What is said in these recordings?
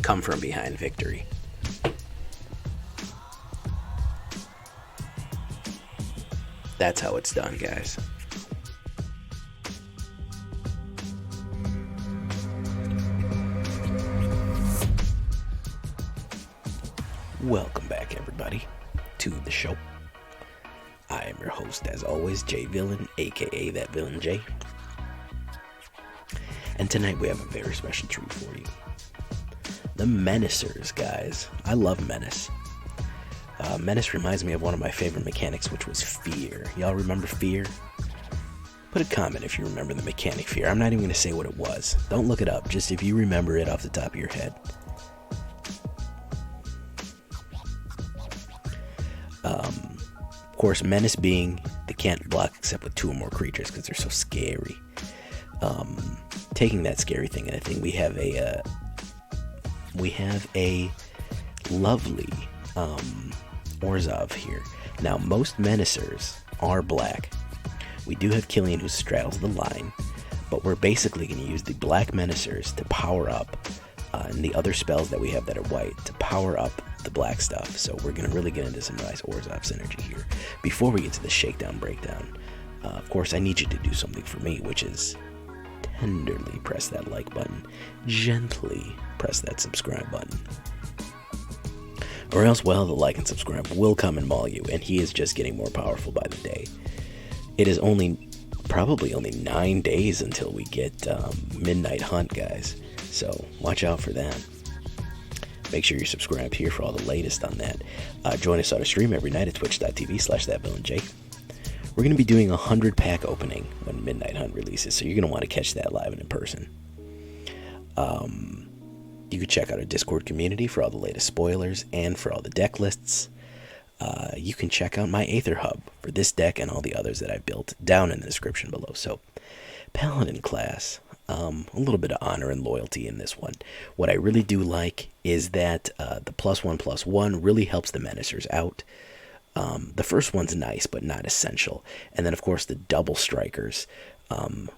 come from behind victory. That's how it's done, guys. Welcome back, everybody, to the show. I am your host, as always, J Villain, aka That Villain J. And tonight we have a very special treat for you. The Menacers, guys. I love Menace. Menace reminds me of one of my favorite mechanics, which was Fear. Y'all remember Fear? Put a comment if you remember the mechanic Fear. I'm not even going to say what it was. Don't look it up, just if you remember it off the top of your head. Of course, Menace being they can't block except with 2 or more creatures because they're so scary. Taking that scary thing, and I think we have a lovely Orzhov here. Now, most Menacers are black. We do have Killian who straddles the line, but we're basically going to use the black Menacers to power up, and the other spells that we have that are white to power up the black stuff. So we're going to really get into some nice Orzhov synergy here. Before we get to the shakedown breakdown, of course, I need you to do something for me, which is tenderly press that like button, gently press that subscribe button. Or else, well, the like and subscribe will come and maul you, and he is just getting more powerful by the day. It is probably only 9 days until we get Midnight Hunt, guys. So watch out for that. Make sure you're subscribed here for all the latest on that. Join us on a stream every night at twitch.tv/thatvillainej. We're going to be doing a 100-pack opening when Midnight Hunt releases, so you're going to want to catch that live and in person. You can check out our Discord community for all the latest spoilers and for all the deck lists. You can check out my AetherHub for this deck and all the others that I've built down in the description below. So, Paladin Class, a little bit of honor and loyalty in this one. What I really do like is that the +1/+1 really helps the Menacers out. The first one's nice, but not essential. And then, of course, the double strikers.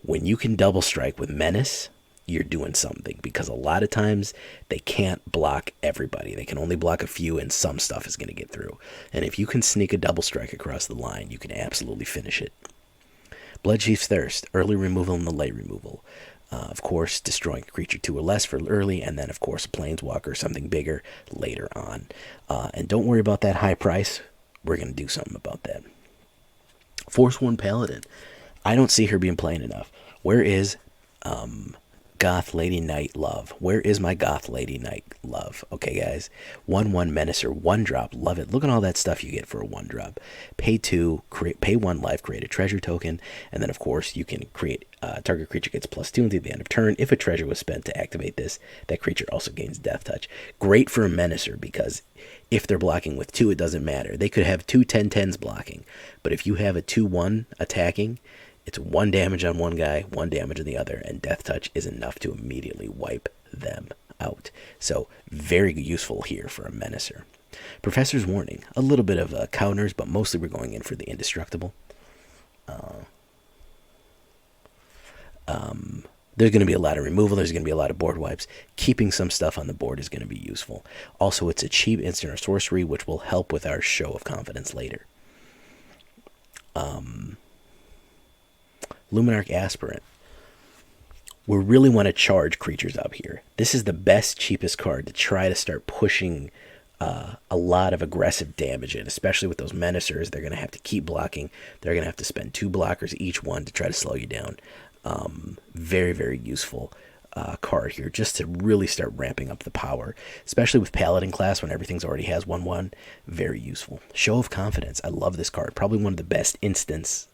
When you can double strike with Menace, you're doing something, because a lot of times they can't block everybody. They can only block a few, and some stuff is going to get through. And if you can sneak a double strike across the line, you can absolutely finish it. Bloodchief's Thirst, early removal and the late removal. Of course, destroying a creature 2 or less for early, and then, of course, a Planeswalker, something bigger later on. And don't worry about that high price. We're going to do something about that. Forsworn Paladin. I don't see her being played enough. Where is Goth Lady Knight Love? Where is my Goth Lady Knight Love? Okay, guys. 1/1 Menacer, 1-drop. Love it. Look at all that stuff you get for a 1-drop. Pay 2, pay 1 life, create a treasure token, and then, of course, you can create target creature gets +2 until the end of turn. If a treasure was spent to activate this, that creature also gains Death Touch. Great for a Menacer, because if they're blocking with 2, it doesn't matter. They could have 2 10/10s blocking, but if you have a 2/1 attacking, it's 1 damage on one guy, 1 damage on the other, and Death Touch is enough to immediately wipe them out. So, very useful here for a Menacer. Professor's Warning. A little bit of counters, but mostly we're going in for the indestructible. There's going to be a lot of removal. There's going to be a lot of board wipes. Keeping some stuff on the board is going to be useful. Also, it's a cheap instant or sorcery, which will help with our show of confidence later. Luminarch Aspirant. We really want to charge creatures up here. This is the best, cheapest card to try to start pushing a lot of aggressive damage in, especially with those Menacers. They're going to have to keep blocking. They're going to have to spend 2 blockers each one to try to slow you down. Very, very useful card here, just to really start ramping up the power, especially with Paladin Class when everything's already has 1/1. Very useful. Show of Confidence. I love this card. Probably one of the best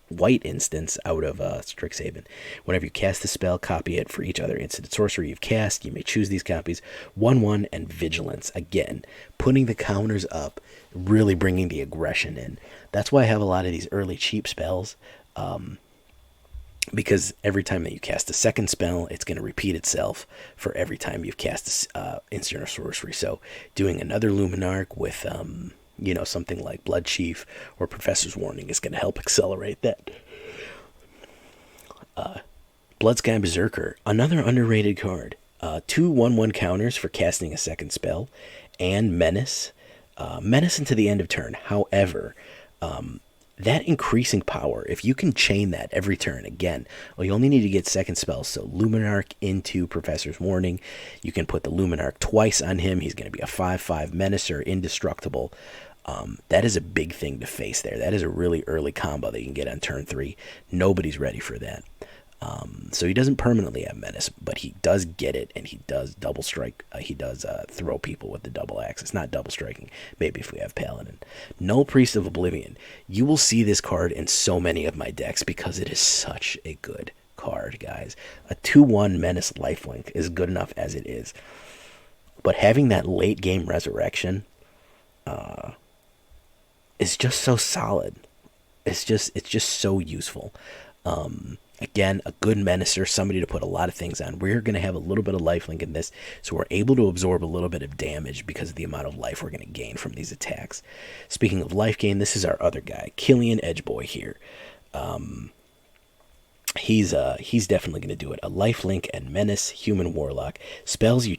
white instants out of Strixhaven. Whenever you cast a spell, copy it for each other instant sorcery you've cast. You may choose these copies. 1/1 and Vigilance. Again, putting the counters up, really bringing the aggression in. That's why I have a lot of these early cheap spells. Because every time that you cast a second spell, it's going to repeat itself for every time you've cast instant or sorcery. So doing another Luminarch with, something like Bloodchief or Professor's Warning is going to help accelerate that. Bloodsky Berserker, another underrated card. Two 1/1 counters for casting a second spell, and Menace. Menace into the end of turn. However, that increasing power, if you can chain that every turn, again, well, you only need to get second spells. So Luminarch into Professor's Warning. You can put the Luminarch twice on him. He's going to be a 5/5 Menacer, indestructible. That is a big thing to face there. That is a really early combo that you can get on turn 3. Nobody's ready for that. So he doesn't permanently have Menace, but he does get it, and he does double strike. He does throw people with the double axe. It's not double striking, maybe if we have Paladin. Nullpriest of Oblivion. You will see this card in so many of my decks because it is such a good card, guys. A 2/1 Menace lifelink is good enough as it is. But having that late game resurrection is just so solid. It's just so useful. Again, a good Menacer, somebody to put a lot of things on. We're going to have a little bit of lifelink in this, so we're able to absorb a little bit of damage because of the amount of life we're going to gain from these attacks. Speaking of life gain, this is our other guy, Killian Edgeboy here. He's definitely going to do it. A lifelink and Menace, Human Warlock. Spells you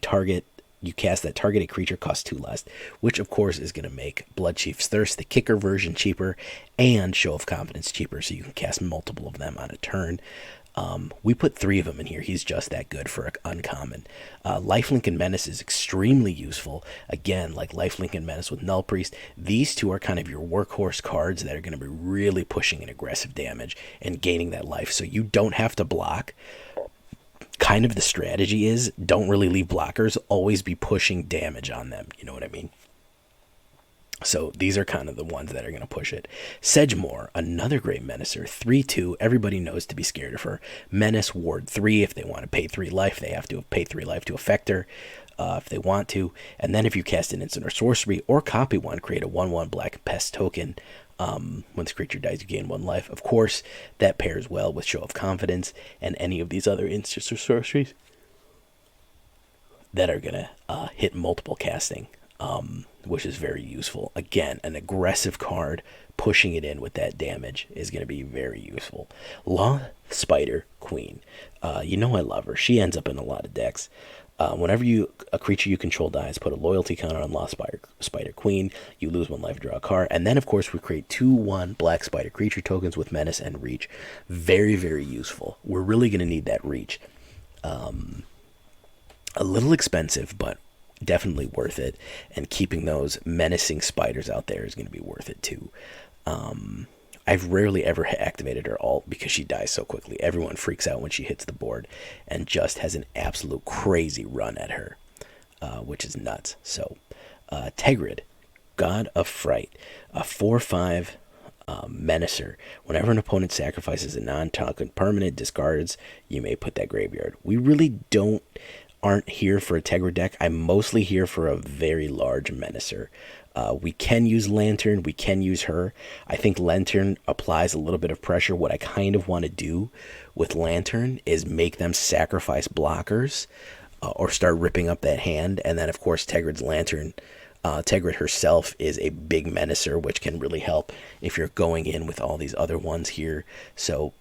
cast that targeted creature costs 2 less, which of course is going to make Bloodchief's Thirst, the kicker version, cheaper, and Show of Confidence cheaper, so you can cast multiple of them on a turn. We put 3 of them in here. He's just that good for uncommon. Lifelink and Menace is extremely useful. Again, like Lifelink and Menace with Nullpriest, these two are kind of your workhorse cards that are going to be really pushing an aggressive damage and gaining that life, so you don't have to block. Kind of the strategy is don't really leave blockers, always be pushing damage on them. You know what I mean? So these are kind of the ones that are going to push it. Sedgemoor, another great Menacer, 3/2. Everybody knows to be scared of her. Menace, ward 3. If they want to pay 3 life, they have to pay 3 life to affect her if they want to. And then if you cast an instant or sorcery or copy one, create a 1/1 black pest token. When this creature dies, you gain 1 life. Of course, that pairs well with Show of Confidence and any of these other instants or sorceries that are going to hit multiple casting, which is very useful. Again, an aggressive card, pushing it in with that damage is going to be very useful. Lolth Spider Queen. You know I love her. She ends up in a lot of decks. Whenever a creature you control dies, put a loyalty counter on Lolth Spider Queen. You lose 1 life, draw a card. And then, of course, we create 2/1 black spider creature tokens with Menace and Reach. Very, very useful. We're really going to need that Reach. A little expensive, but definitely worth it. And keeping those menacing spiders out there is going to be worth it, too. I've rarely ever activated her ult because she dies so quickly. Everyone freaks out when she hits the board and just has an absolute crazy run at her, which is nuts. So, Tergrid, God of Fright, a 4/5 Menacer. Whenever an opponent sacrifices a non-token permanent, discards, you may put that graveyard. We really aren't here for a Tergrid deck. I'm mostly here for a very large Menacer. We can use Lantern. We can use her. I think Lantern applies a little bit of pressure. What I kind of want to do with Lantern is make them sacrifice blockers or start ripping up that hand. And then, of course, Tergrid's Lantern. Tergrid herself is a big Menacer, which can really help if you're going in with all these other ones here. So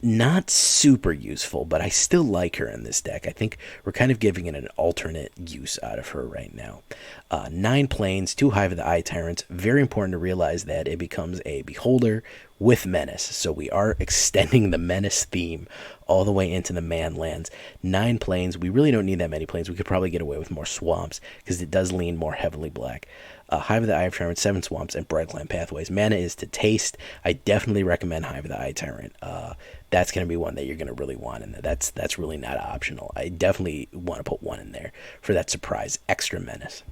not super useful, but I still like her in this deck. I think we're kind of giving it an alternate use out of her right now. 9 planes, 2 Hive of the Eye Tyrants. Very important to realize that it becomes a Beholder with Menace. So we are extending the Menace theme all the way into the man lands. 9 planes. We really don't need that many planes. We could probably get away with more swamps because it does lean more heavily black. Hive of the Eye Tyrant, 7 swamps, and Brightclimb Pathways. Mana is to taste. I definitely recommend Hive of the Eye Tyrant. That's going to be one that you're going to really want in there. That's really not optional. I definitely want to put one in there for that surprise extra Menace.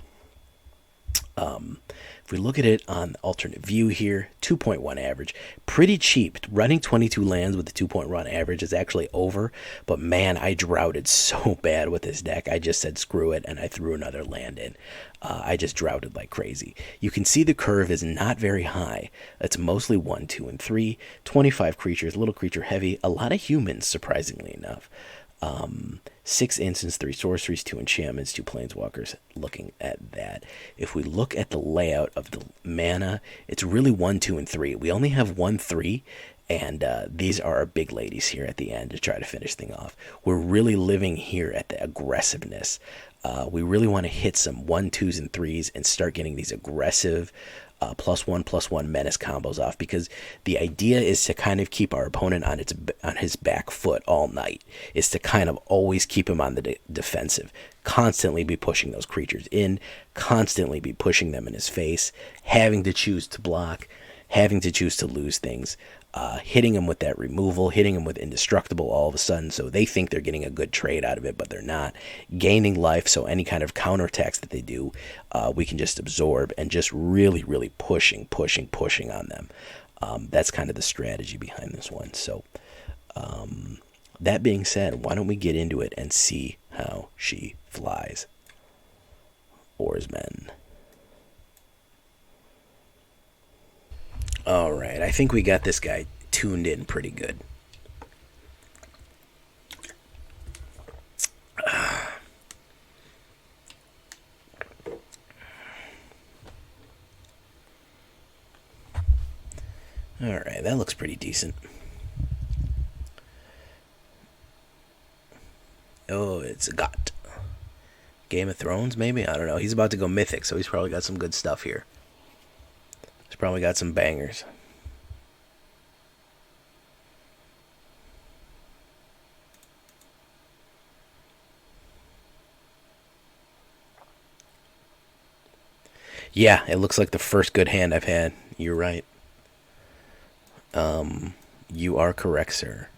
If we look at it on alternate view here, 2.1 average, pretty cheap. Running 22 lands with the 2.1 average is actually over, but man, I droughted so bad with this deck. I just said screw it, and I threw another land in. I just droughted like crazy. You can see the curve is not very high. It's mostly 1, 2, and 3. 25 creatures, little creature heavy. A lot of humans, surprisingly enough. 6 instants, 3 sorceries, 2 enchantments, 2 planeswalkers. Looking at that, if we look at the layout of the mana, it's really 1, 2, and 3. We only have 1, 3, And these are our big ladies here at the end to try to finish things off. We're really living here at the aggressiveness. We really want to hit some 1, 2s, and 3s and start getting these aggressive +1/+1 menace combos off, because the idea is to kind of keep our opponent on his back foot all night, is to kind of always keep him on the defensive, constantly be pushing those creatures in, constantly be pushing them in his face, having to choose to block, having to choose to lose things, hitting them with that removal, hitting them with indestructible all of a sudden, so they think they're getting a good trade out of it, but they're not. Gaining life, so any kind of counterattacks that they do, we can just absorb, and just really, really pushing on them. That's kind of the strategy behind this one. So, that being said, why don't we get into it and see how she flies? Oarsmen. Alright, I think we got this guy tuned in pretty good. Alright, that looks pretty decent. Oh, it's a got. Game of Thrones, maybe? I don't know. He's about to go mythic, so he's probably got some good stuff here. He's probably got some bangers. Yeah, it looks like the first good hand I've had. You're right. You are correct, sir.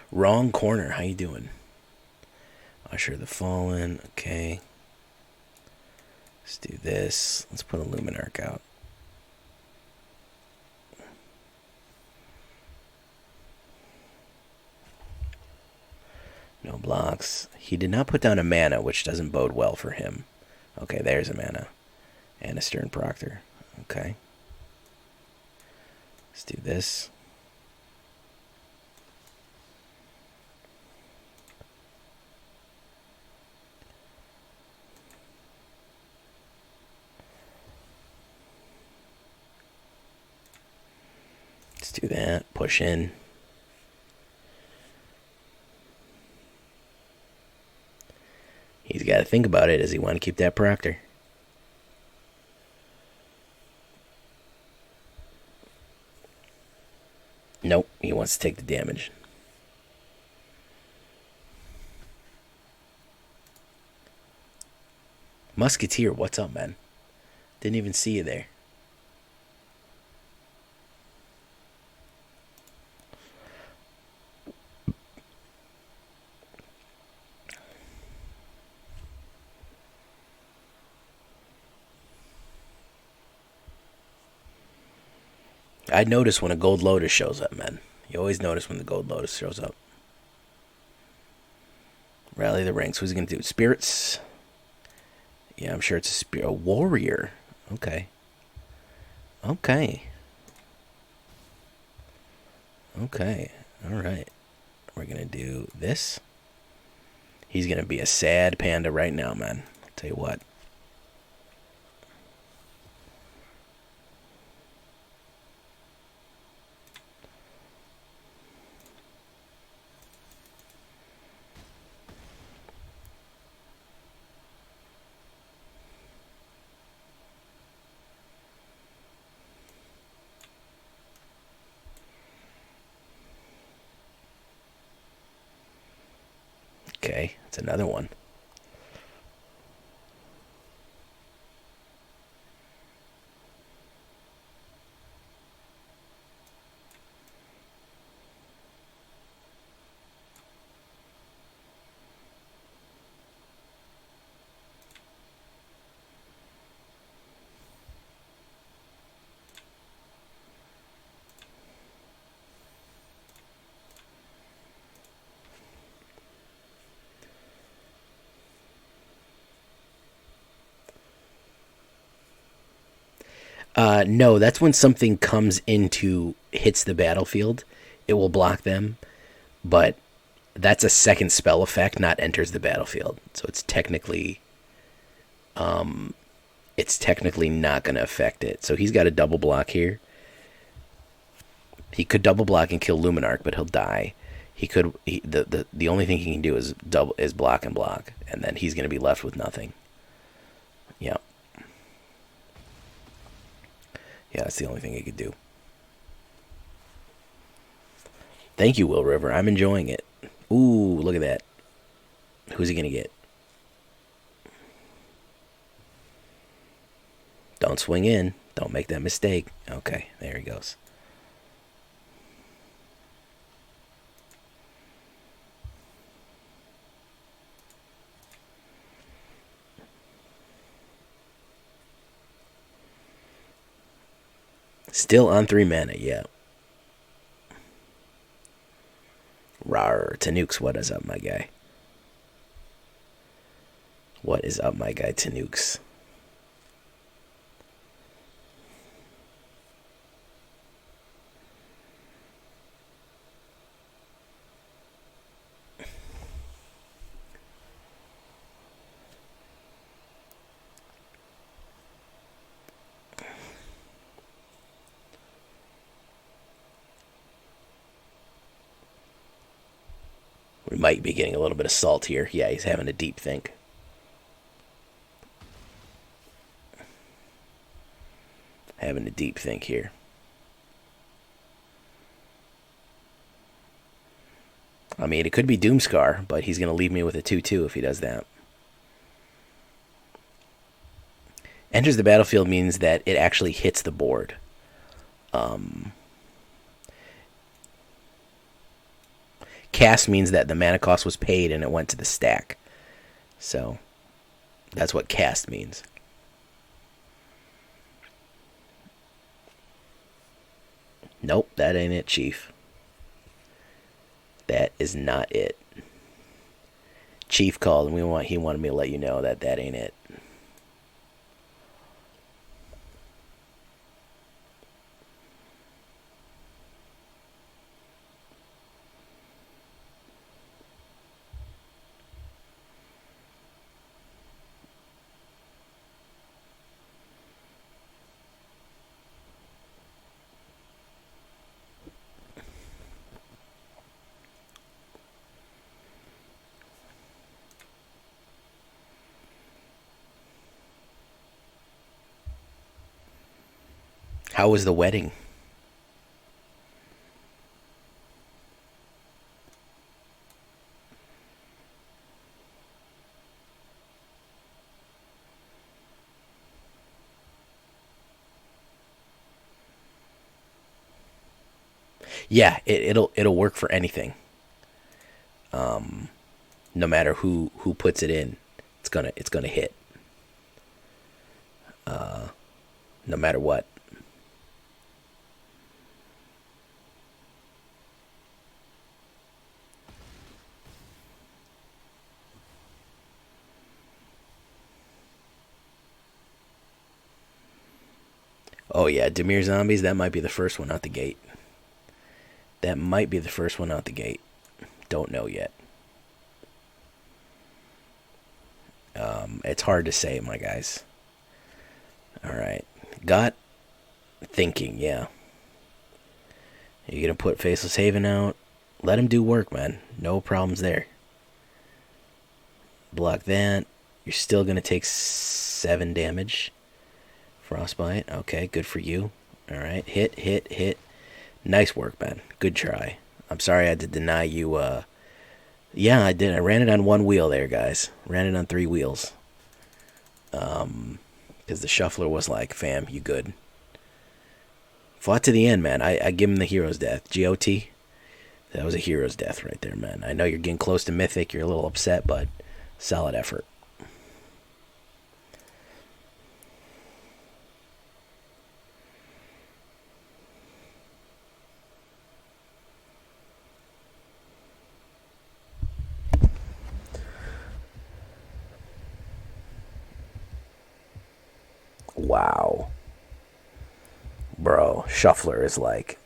Wrong corner. How you doing? Usher the Fallen. Okay. Let's do this. Let's put a Luminarch out. No blocks. He did not put down a mana, which doesn't bode well for him. Okay, there's a mana. And a Stern Proctor. Okay. Let's do this. Let's do that. Push in. He's got to think about it. Does he want to keep that Proctor? Nope, he wants to take the damage. Musketeer, what's up, man? Didn't even see you there. I notice when a Gold Lotus shows up, man. You always notice when the Gold Lotus shows up. Rally the ranks. Who's he going to do? Spirits? Yeah, I'm sure it's a warrior. Okay. Okay. Okay. Alright. We're going to do this. He's going to be a sad panda right now, man. I'll tell you what. Okay, that's another one. No, that's when something hits the battlefield. It will block them, but that's a second spell effect, not enters the battlefield. So it's technically, it's technically not going to affect it. So he's got a double block here. He could double block and kill Luminarch, but he'll die. He could. The only thing he can do is block and block, and then he's going to be left with nothing. Yeah. Yeah, that's the only thing he could do. Thank you, Will River. I'm enjoying it. Ooh, look at that. Who's he going to get? Don't swing in. Don't make that mistake. Okay, there he goes. Still on 3 mana, yeah. Rawr, Tanukes, what is up, my guy? What is up, my guy, Tanukes? We might be getting a little bit of salt here. Yeah, he's having a deep think. Having a deep think here. I mean, it could be Doomscar, but he's going to leave me with a 2/2 if he does that. Enters the battlefield means that it actually hits the board. Cast means that the mana cost was paid and it went to the stack. So, that's what cast means. Nope, that ain't it, Chief. That is not it. Chief called and he wanted me to let you know that ain't it. How was the wedding? Yeah, it'll work for anything. No matter who puts it in, it's gonna hit. No matter what. Oh yeah, Dimir Zombies, that might be the first one out the gate. That might be the first one out the gate. Don't know yet. It's hard to say, my guys. Alright. Got thinking, yeah. You're gonna put Faceless Haven out. Let him do work, man. No problems there. Block that. You're still gonna take 7 damage. Frostbite. Okay, good for you. Alright, hit. Nice work, man. Good try. I'm sorry I had to deny you. Yeah, I did. I ran it on 1 wheel there, guys. Ran it on 3 wheels. Because the shuffler was like, fam, you good. Fought to the end, man. I give him the hero's death. GOT. That was a hero's death right there, man. I know you're getting close to Mythic. You're a little upset, but solid effort. Wow. Bro, Shuffler is like,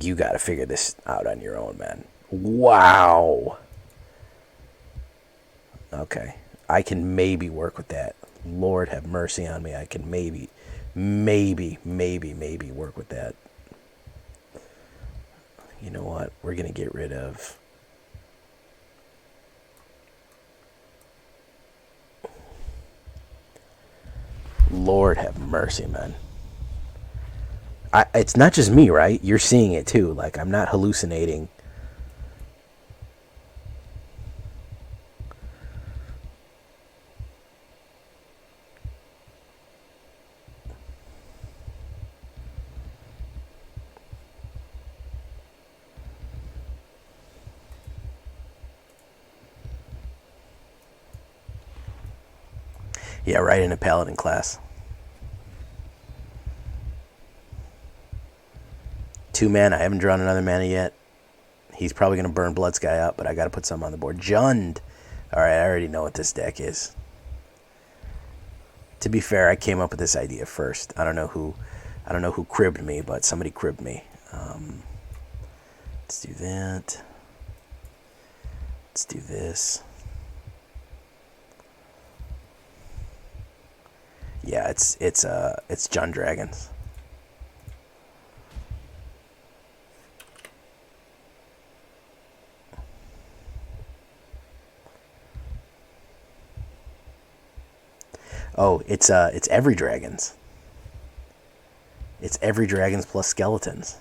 you gotta figure this out on your own, man. Wow. Okay. I can maybe work with that. Lord have mercy on me. I can maybe work with that. You know what? We're going to get rid of... Lord have mercy, man. It's not just me, right? You're seeing it too. Like, I'm not hallucinating. Yeah, right into Paladin Class. 2 mana. I haven't drawn another mana yet. He's probably going to burn Bloodsky up, but I got to put something on the board. Jund. Alright, I already know what this deck is. To be fair, I came up with this idea first. I don't know who cribbed me, but somebody cribbed me. Let's do that. Let's do this. Yeah, it's Jund Dragons. Oh, it's every dragons. It's every dragons plus skeletons.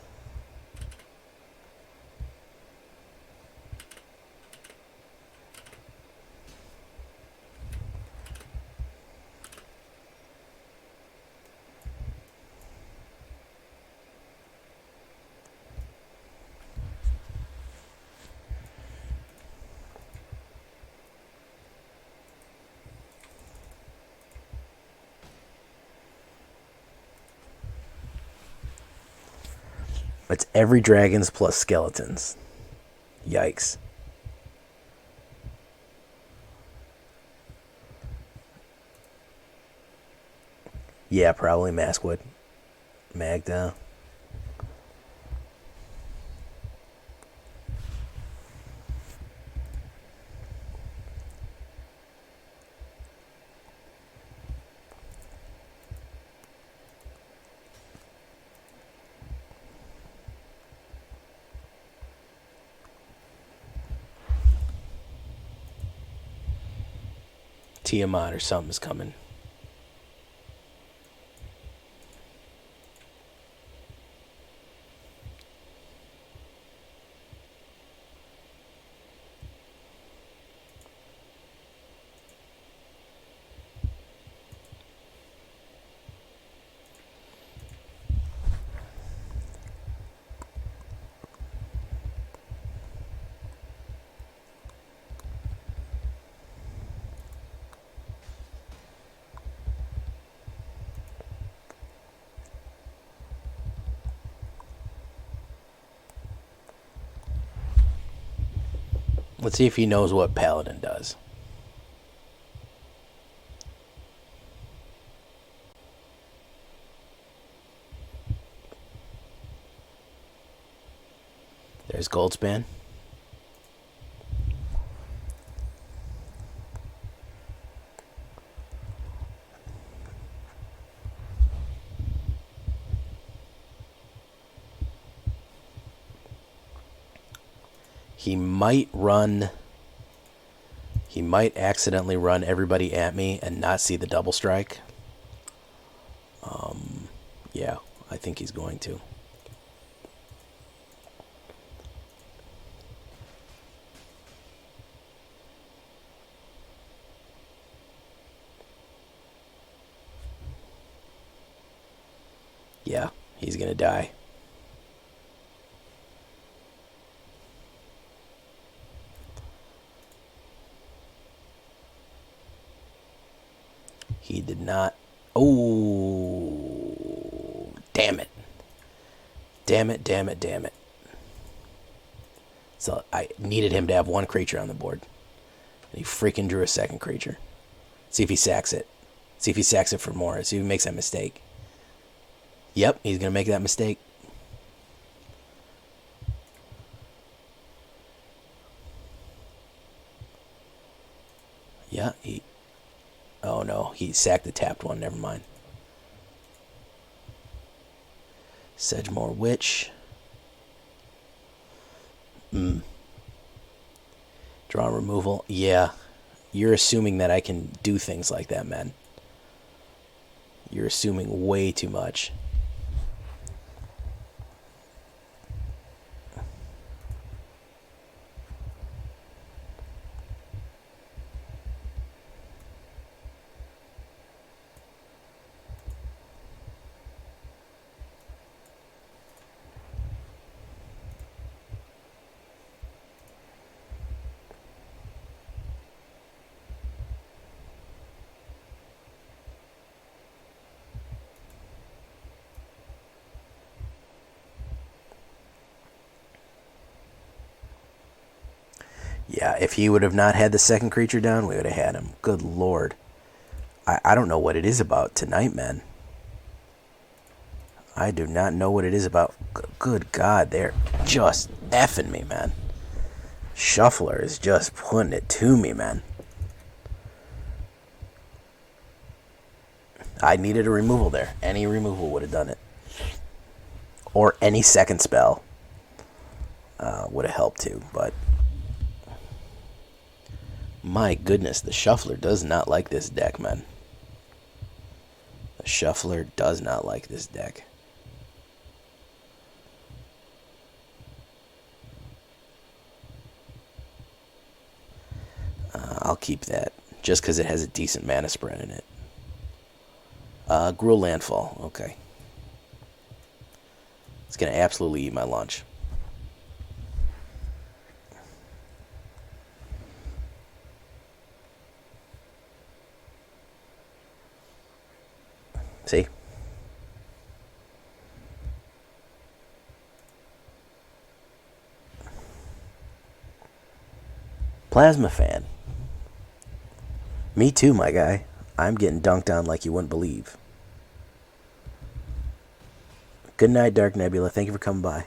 It's every dragons plus skeletons. Yikes. Yeah, probably Maskwood. Magda. Tiamat or something's coming. Let's see if he knows what Paladin does. There's Goldspan. He might accidentally run everybody at me and not see the double strike. Yeah, I think he's going to. Yeah, he's gonna die. He did not. Oh, damn it. Damn it, damn it, damn it. So I needed him to have one creature on the board. And he freaking drew a second creature. See if he sacks it. See if he sacks it for more. See if he makes that mistake. Yep, he's going to make that mistake. Yeah, Oh no, he sacked the tapped one. Never mind. Sedgemoor Witch. Draw removal. Yeah. You're assuming that I can do things like that, man. You're assuming way too much. Yeah, if he would have not had the second creature down, we would have had him. Good lord. I don't know what it is about tonight, man. I do not know what it is about. Good God, they're just effing me, man. Shuffler is just putting it to me, man. I needed a removal there. Any removal would have done it. Or any second spell would have helped too, but... My goodness, the Shuffler does not like this deck, man. The Shuffler does not like this deck. I'll keep that, just because it has a decent mana spread in it. Gruul Landfall, okay. It's going to absolutely eat my lunch. See? Plasma Fan. Me too, my guy. I'm getting dunked on like you wouldn't believe. Good night, Dark Nebula. Thank you for coming by.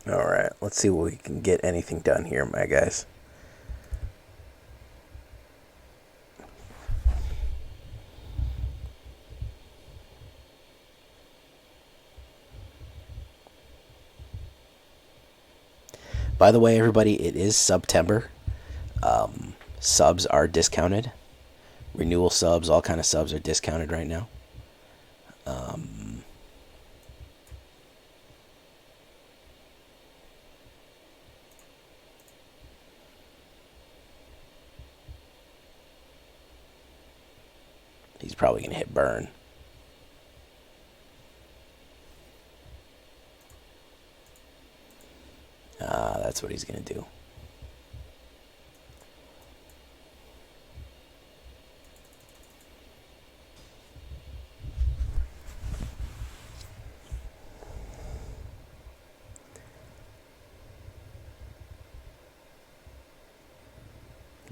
Alright, let's see what we can get anything done here, my guys. By the way, everybody, it is September. Subs are discounted. Renewal subs, all kind of subs are discounted right now. He's probably going to hit burn. That's what he's going to do.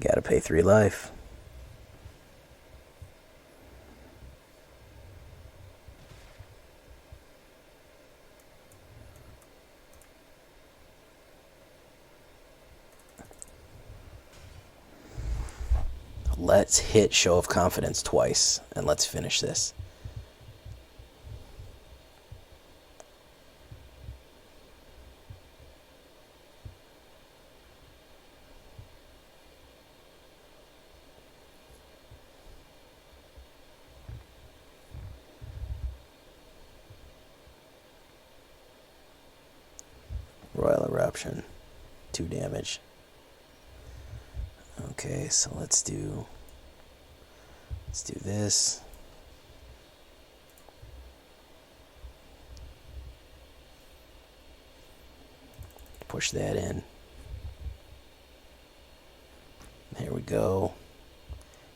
Gotta pay 3 life. Let's hit Show of Confidence twice, and let's finish this. Royal Eruption. 2 damage. Okay, so let's do this. Push that in. There we go.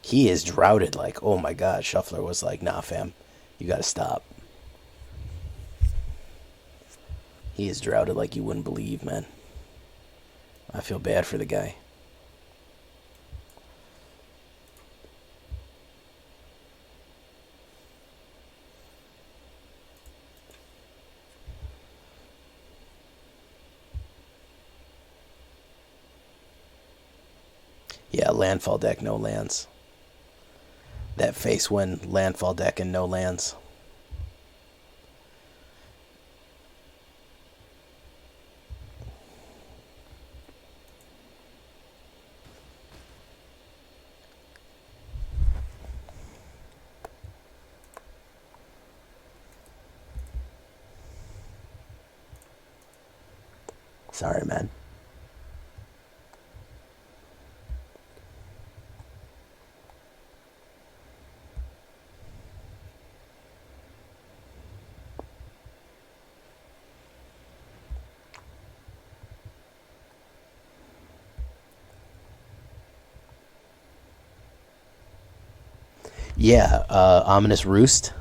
He is droughted like, oh my god. Shuffler was like, nah fam, you gotta stop. He is droughted like you wouldn't believe, man. I feel bad for the guy. Yeah, landfall deck, no lands. That face win, landfall deck and no lands. Sorry, man. Yeah, Ominous Roost.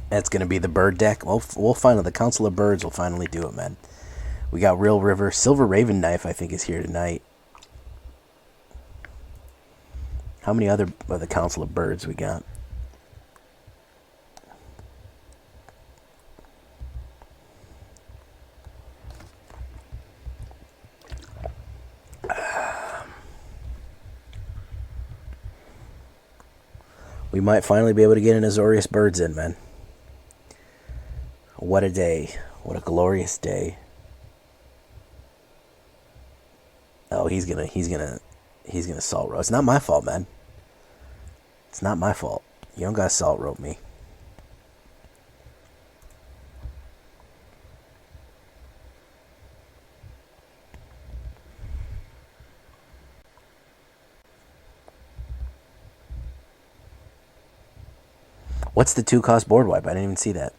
That's going to be the bird deck. We'll find out. The Council of Birds will finally do it, man. We got Real River. Silver Raven Knife, I think, is here tonight. How many other of the Council of Birds we got? We might finally be able to get an Azorius Birds in, man. What a day. What a glorious day. Oh, he's gonna salt rope. It's not my fault, man. It's not my fault. You don't gotta salt rope me. What's the 2-cost board wipe? I didn't even see that.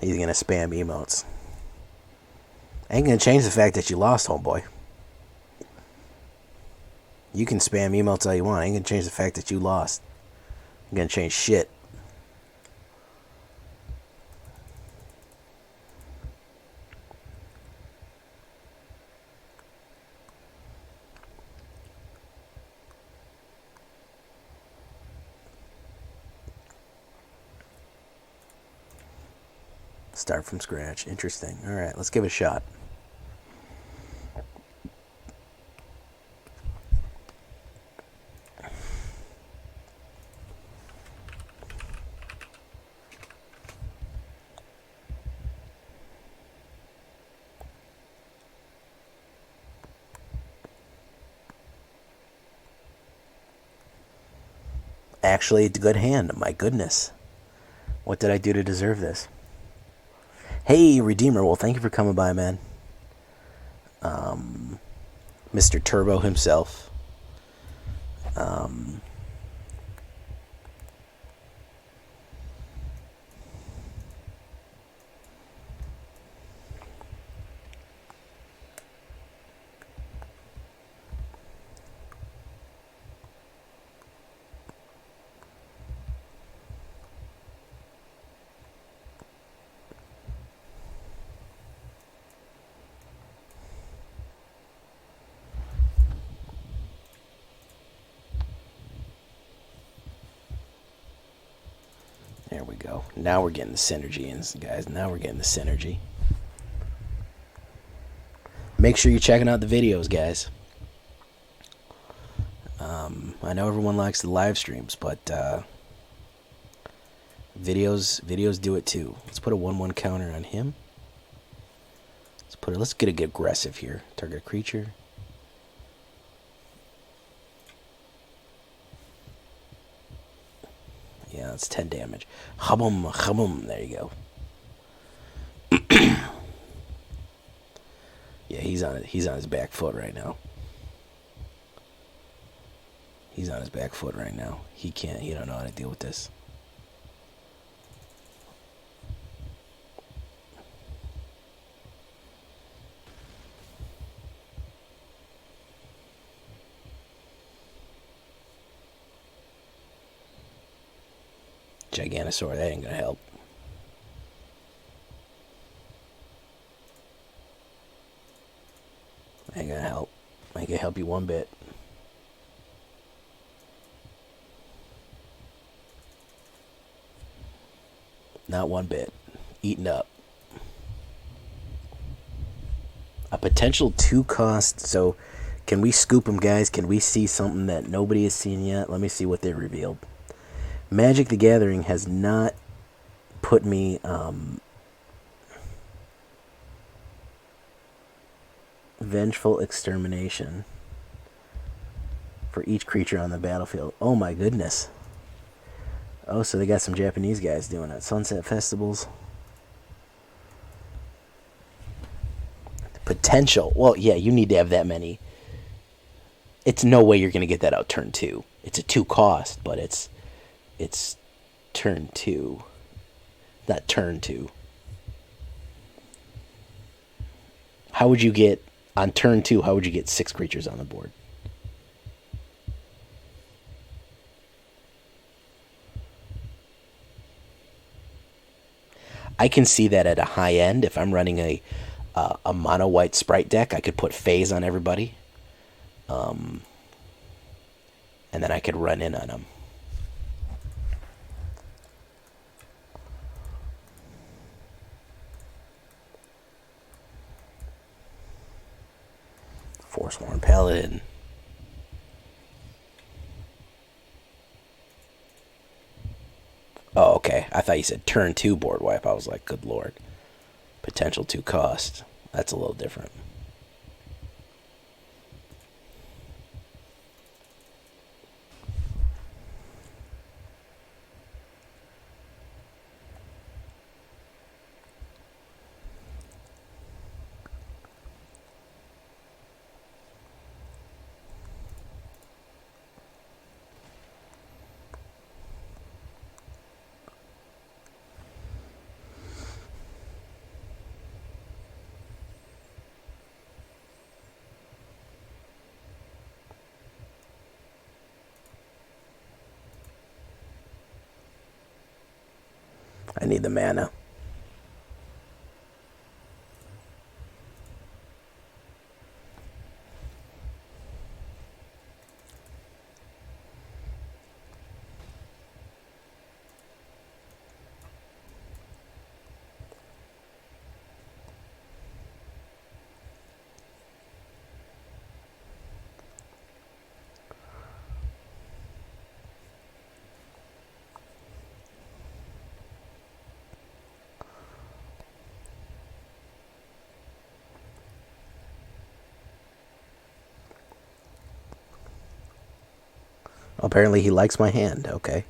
He's gonna spam emotes. Ain't gonna change the fact that you lost, homeboy. You can spam emotes all you want. Ain't gonna change the fact that you lost. Ain't gonna change shit. Start from scratch. Interesting. All right, let's give it a shot. Actually, it's a good hand. My goodness. What did I do to deserve this? Hey, Redeemer. Well, thank you for coming by, man. Mr. Turbo himself. There we go. Now we're getting the synergy in, guys. Now we're getting the synergy. Make sure you're checking out the videos, guys. I know everyone likes the live streams, but videos do it too. Let's put a 1/1 counter on him. Let's get aggressive here. Target creature. Yeah, that's 10 damage. Hubum, hubum. There you go. Yeah, he's on his back foot right now. He's on his back foot right now. He don't know how to deal with this. Giganosaur, that ain't gonna help. Ain't gonna help. Ain't gonna help you one bit. Not one bit. Eaten up. A potential 2-cost. So, can we scoop them, guys? Can we see something that nobody has seen yet? Let me see what they revealed. Magic the Gathering has not put me... Vengeful Extermination for each creature on the battlefield. Oh my goodness. Oh, so they got some Japanese guys doing it. Sunset Festivals. Potential. Well, yeah, you need to have that many. It's no way you're going to get that out turn 2. It's a 2-cost, but it's turn 2. Not turn 2. How would you get... On turn 2, how would you get 6 creatures on the board? I can see that at a high end. If I'm running a mono white sprite deck, I could put phase on everybody. And then I could run in on them. Forsworn Paladin. Oh, okay. I thought you said turn 2 board wipe. I was like, good lord. Potential 2-cost. That's a little different. I need the mana. Apparently he likes my hand. Okay.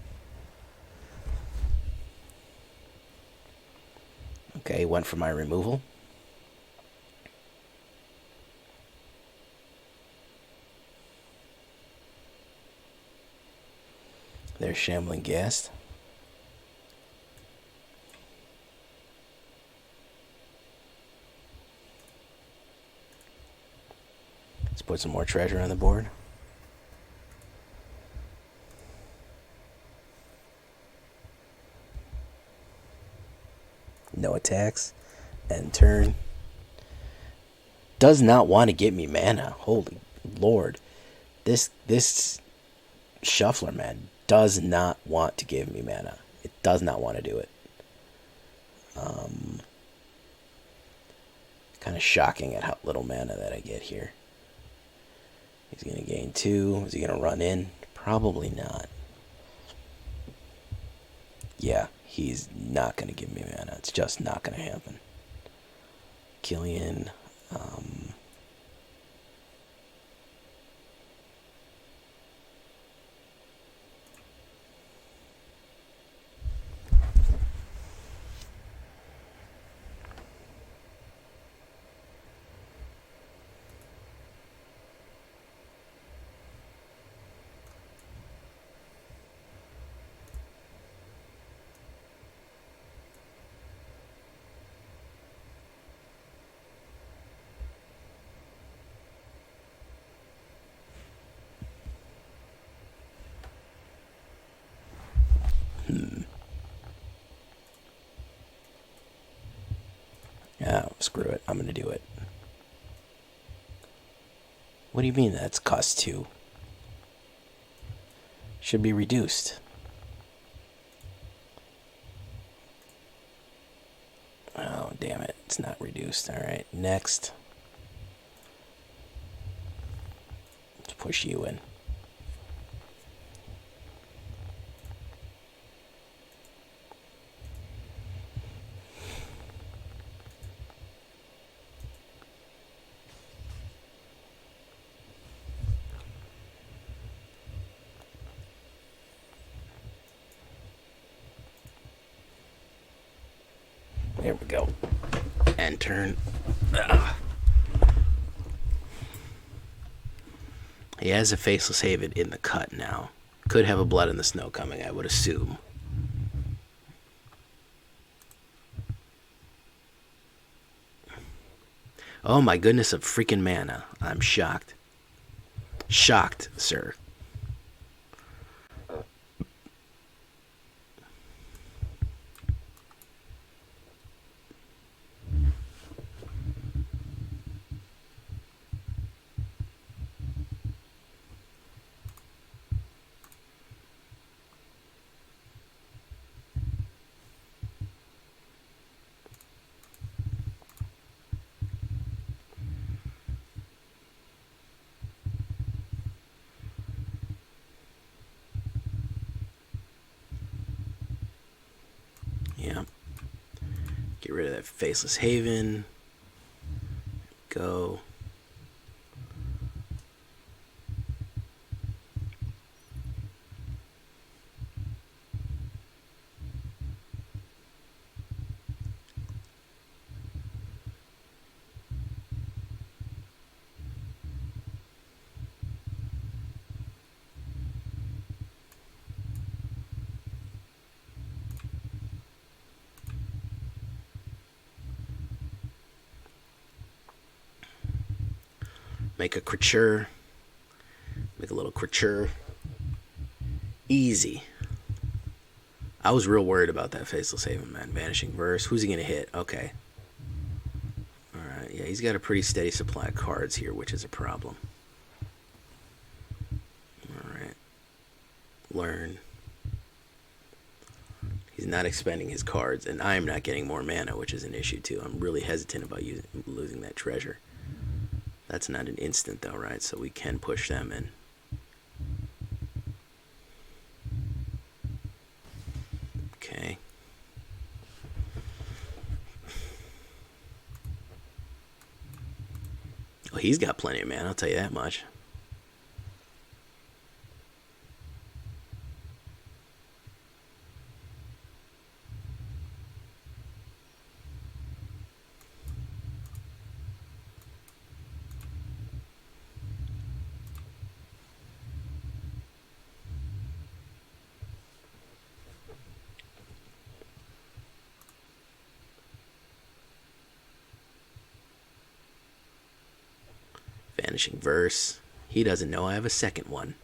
Okay, went for my removal. There's Shambling Ghast. Let's put some more treasure on the board. No attacks. End turn. Does not want to get me mana. Holy lord. This shuffler, man, does not want to give me mana. It does not want to do it. Kind of shocking at how little mana that I get here. He's going to gain 2. Is he going to run in? Probably not. Yeah, he's not going to give me mana. It's just not going to happen. Killian. Um, Oh, screw it. I'm going to do it. What do you mean that's cost 2? Should be reduced. Oh, damn it. It's not reduced. Alright, next. Let's push you in. There we go. And turn. Ugh. He has a Faceless Haven in the cut now. Could have a Blood in the Snow coming, I would assume. Oh my goodness, of freaking mana. I'm shocked. Shocked, sir. Yeah. Get rid of that Faceless Haven. Go. Make a creature. Make a little creature. Easy. I was real worried about that Faceless Haven, man. Vanishing Verse. Who's he going to hit? Okay. Alright, yeah, he's got a pretty steady supply of cards here, which is a problem. Alright. Learn. He's not expending his cards, and I'm not getting more mana, which is an issue, too. I'm really hesitant about losing that treasure. That's not an instant, though, right? So we can push them in. Okay. Well, he's got plenty of mana, I'll tell you that much. Vanishing Verse. He doesn't know I have a second one.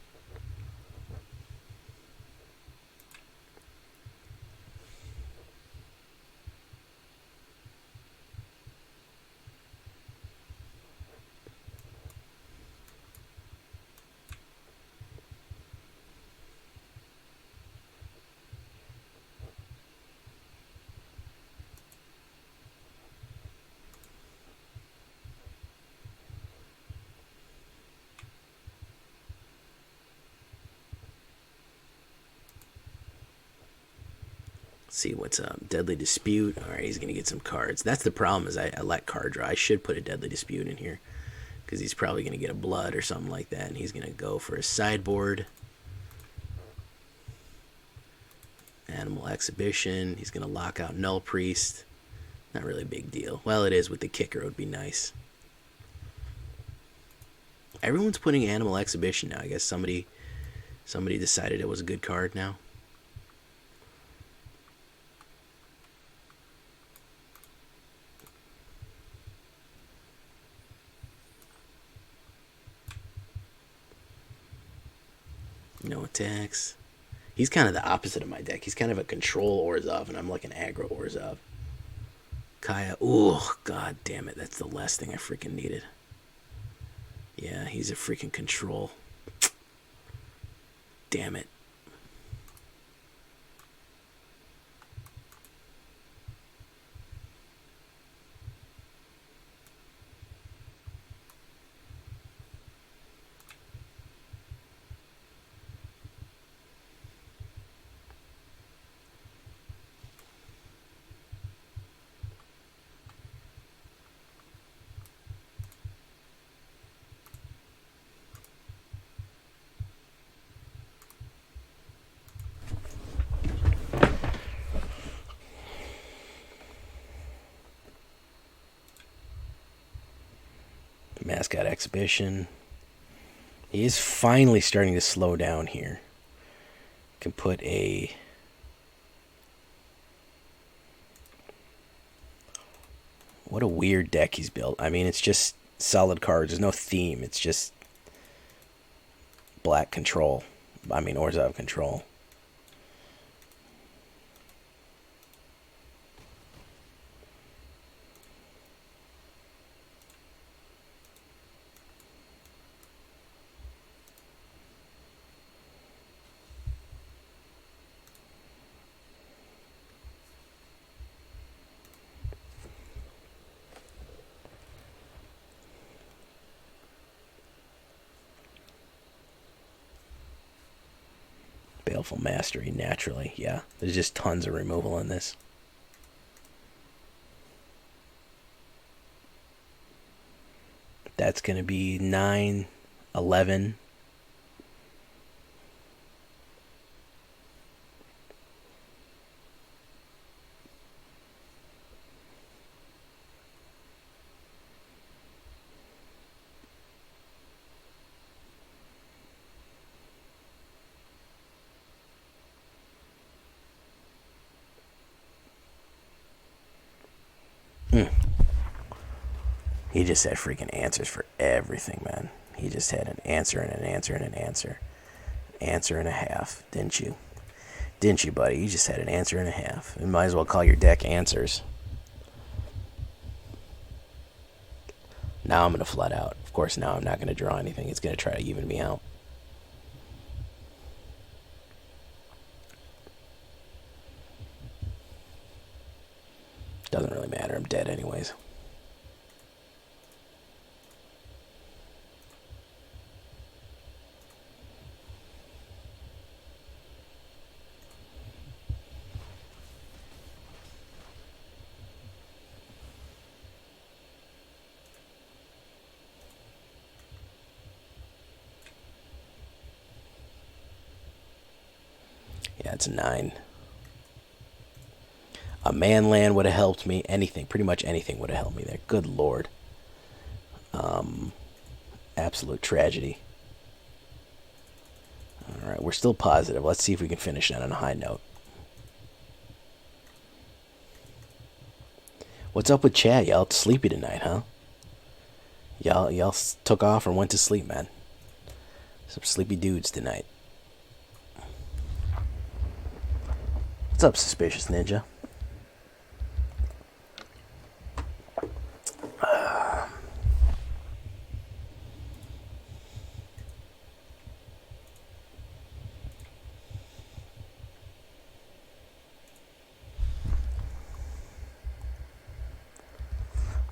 Let's see what's up. Deadly Dispute. All right, he's going to get some cards. That's the problem is I let card draw. I should put a Deadly Dispute in here because he's probably going to get a blood or something like that, and he's going to go for a sideboard. Animal Exhibition. He's going to lock out Nullpriest. Not really a big deal. Well, it is with the kicker. It would be nice. Everyone's putting Animal Exhibition now. I guess somebody decided it was a good card now. No attacks. He's kind of the opposite of my deck. He's kind of a control Orzhov, and I'm like an aggro Orzhov. Kaya. Ooh, god damn it. That's the last thing I freaking needed. Yeah, he's a freaking control. Damn it. Mascot Exhibition. He is finally starting to slow down here. Can put a... What a weird deck he's built. I mean, it's just solid cards. There's no theme. It's just black control. I mean, Orzhov control. Baleful Mastery, naturally. Yeah, there's just tons of removal in this. That's going to be 9, 11. He just had freaking answers for everything, man. He just had an answer and an answer and an answer. Answer and a half, didn't you? Didn't you, buddy? You just had an answer and a half. You might as well call your deck Answers. Now I'm going to flat out. Of course, now I'm not going to draw anything. It's going to try to even me out. Doesn't really matter. I'm dead anyways. Yeah, it's a 9. A manland would have helped me. Anything, pretty much anything would have helped me there. Good lord. Absolute tragedy. Alright, we're still positive. Let's see if we can finish that on a high note. What's up with chat? Y'all sleepy tonight, huh? Y'all took off or went to sleep, man. Some sleepy dudes tonight. What's up, Suspicious Ninja?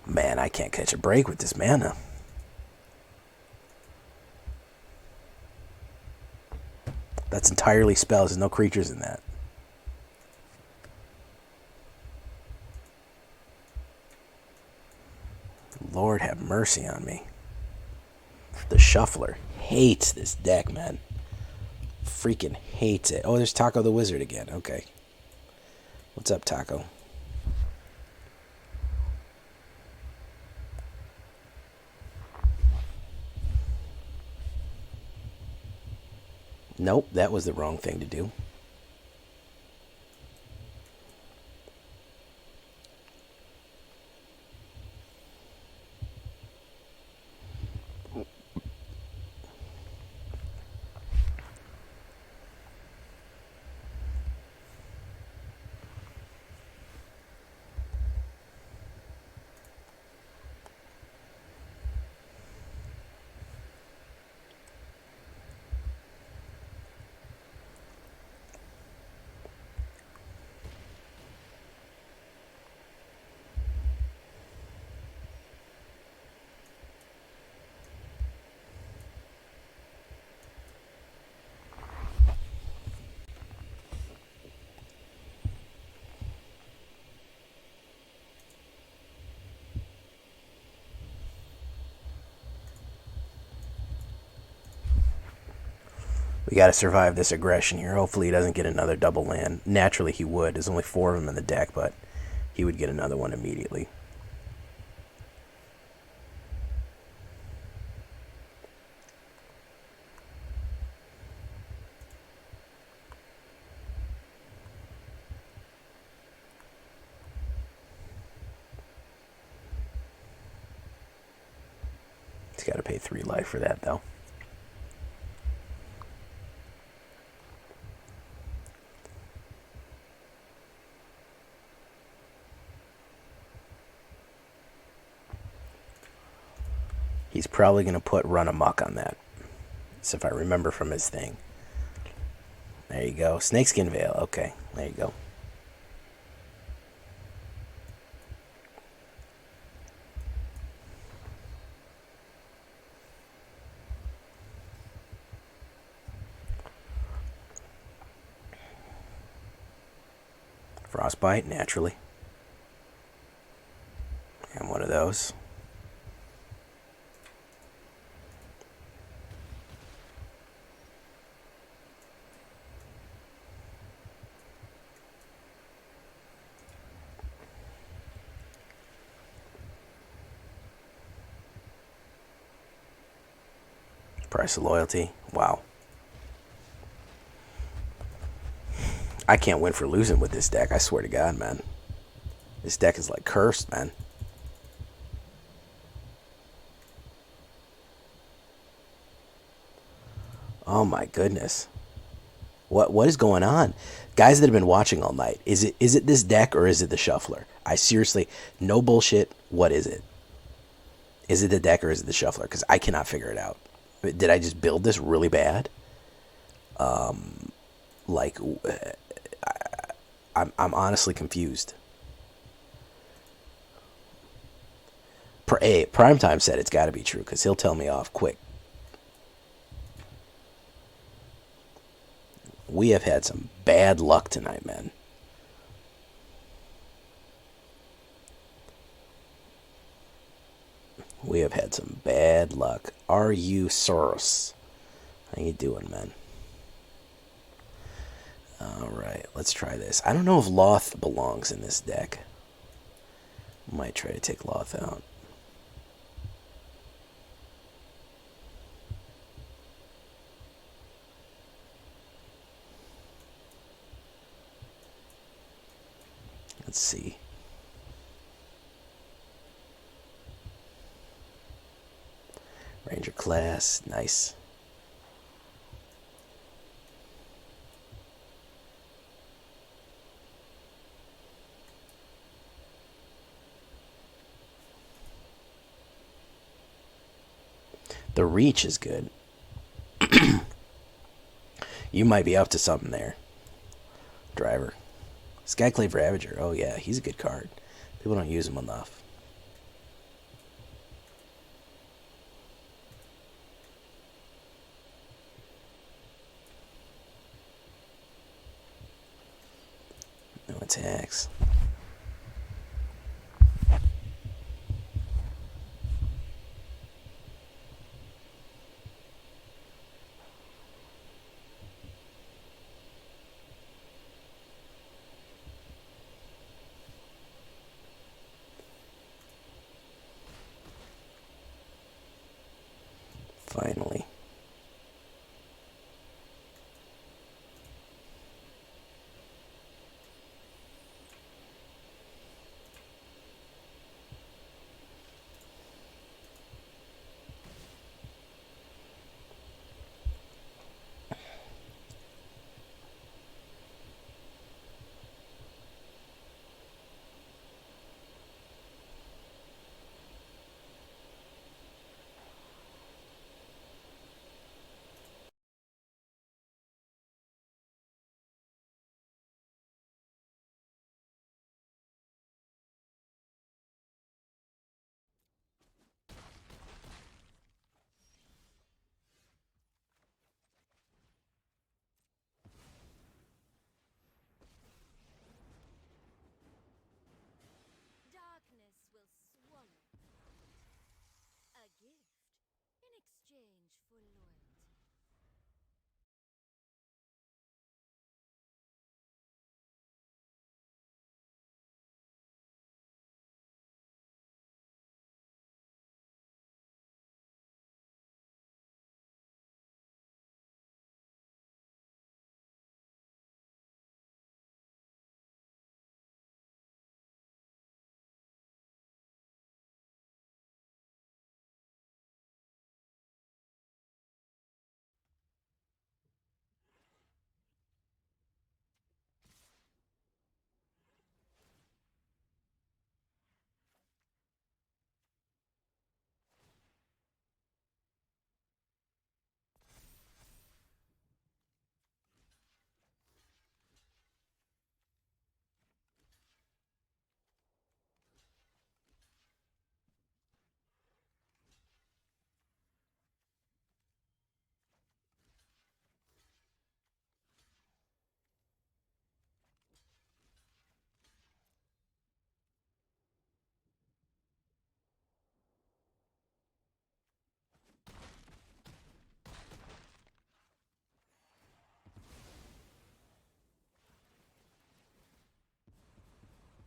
Man, I can't catch a break with this mana. That's entirely spells. There's no creatures in that. Lord have mercy on me. The Shuffler hates this deck, man. Freaking hates it. Oh, there's Taco the Wizard again. Okay. What's up, Taco? Nope, that was the wrong thing to do. We got to survive this aggression here. Hopefully he doesn't get another double land. Naturally he would. There's only 4 of them in the deck, but he would get another one immediately. He's got to pay 3 life for that, though. He's probably going to put Run Amok on that. So if I remember from his thing. There you go. Snakeskin Veil. Okay, there you go. Frostbite, naturally. And one of those. Price of Loyalty. Wow. I can't win for losing with this deck. I swear to God, man. This deck is like cursed, man. Oh my goodness. What is going on? Guys that have been watching all night, is it this deck or is it the Shuffler? I seriously, no bullshit, what is it? Is it the deck or is it the Shuffler? Because I cannot figure it out. Did I just build this really bad? Like, I'm honestly confused. Primetime said it's got to be true because he'll tell me off quick. We have had some bad luck tonight, man. We have had some bad luck. Are you Soros? How you doing, man? Alright, let's try this. I don't know if Lolth belongs in this deck. Might try to take Lolth out. Let's see. Ranger class, nice. The reach is good. You might be up to something there, Driver. Skyclave Ravager. Oh yeah, he's a good card. People don't use him enough. No attacks. for loyalty.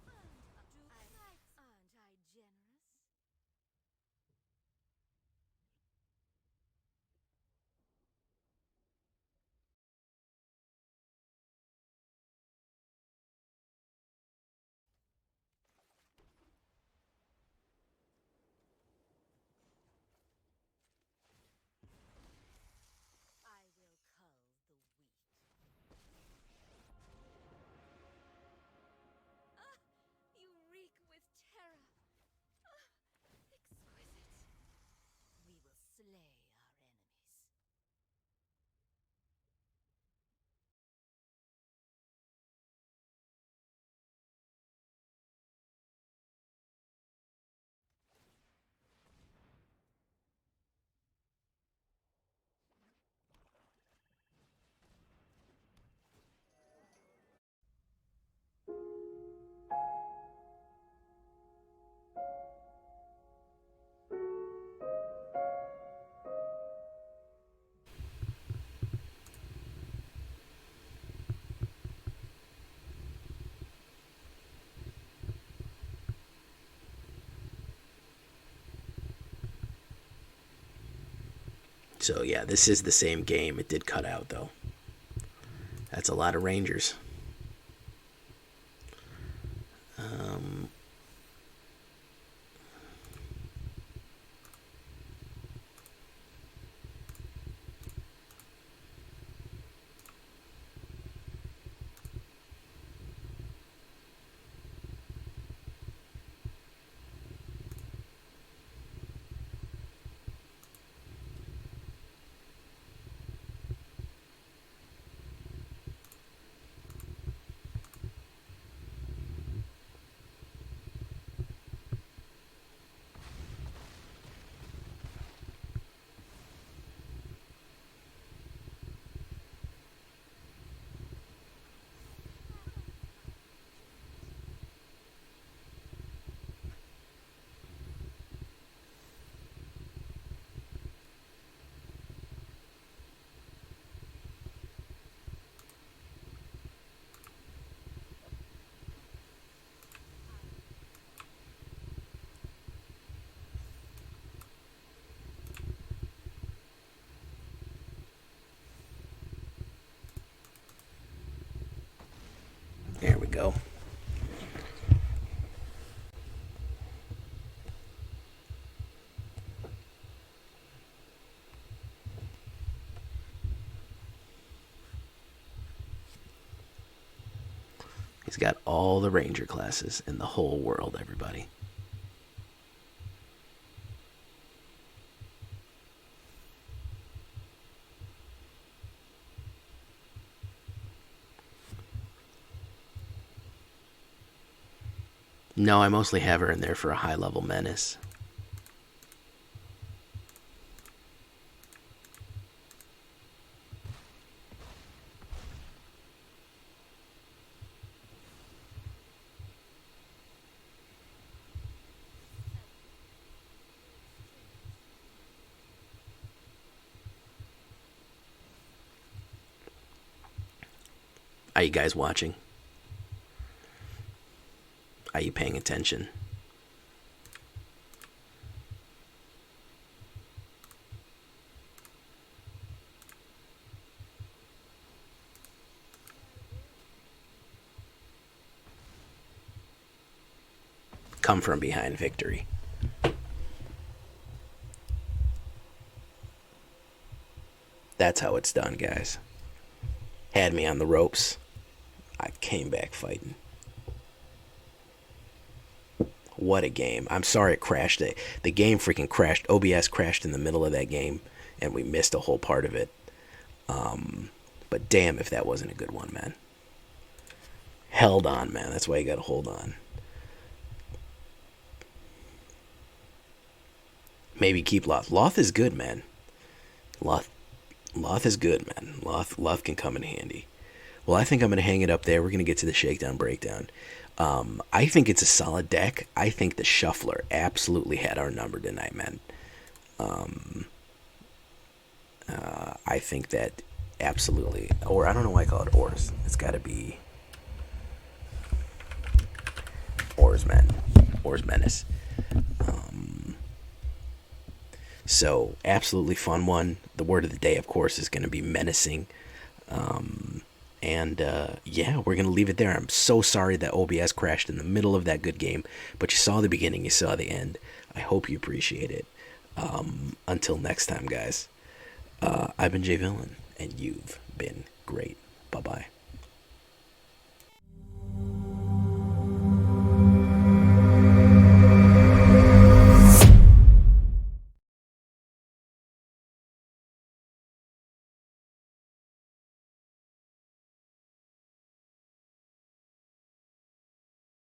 Aren't I generous? I will cull the weak. Ah! You reek with terror! Ah! Exquisite! We will slay our enemies. So yeah, this is the same game. It did cut out though. That's a lot of Rangers. There we go. He's got all the Ranger classes in the whole world, everybody. No, I mostly have her in there for a high-level Menace. Are you guys watching? Are you paying attention? Come from behind victory. That's how it's done, guys. Had me on the ropes. I came back fighting. What a game. I'm sorry it crashed. The game freaking crashed. OBS crashed in the middle of that game, and we missed a whole part of it. But damn if that wasn't a good one, man. Held on, man. That's why you gotta hold on. Maybe keep Lolth. Lolth is good, man. Lolth is good, man. Lolth can come in handy. Well, I think I'm going to hang it up there. We're going to get to the shakedown breakdown. I think it's a solid deck. I think the Shuffler absolutely had our number tonight, man. I think that absolutely. Or I don't know why I call it Ors. It's got to be Ors Menace. So, absolutely fun one. The word of the day, of course, is going to be menacing. Yeah, we're going to leave it there. I'm so sorry that OBS crashed in the middle of that good game, but you saw the beginning, you saw the end. I hope you appreciate it. Until next time, guys. I've been Jay Villain, and you've been great. Bye-bye.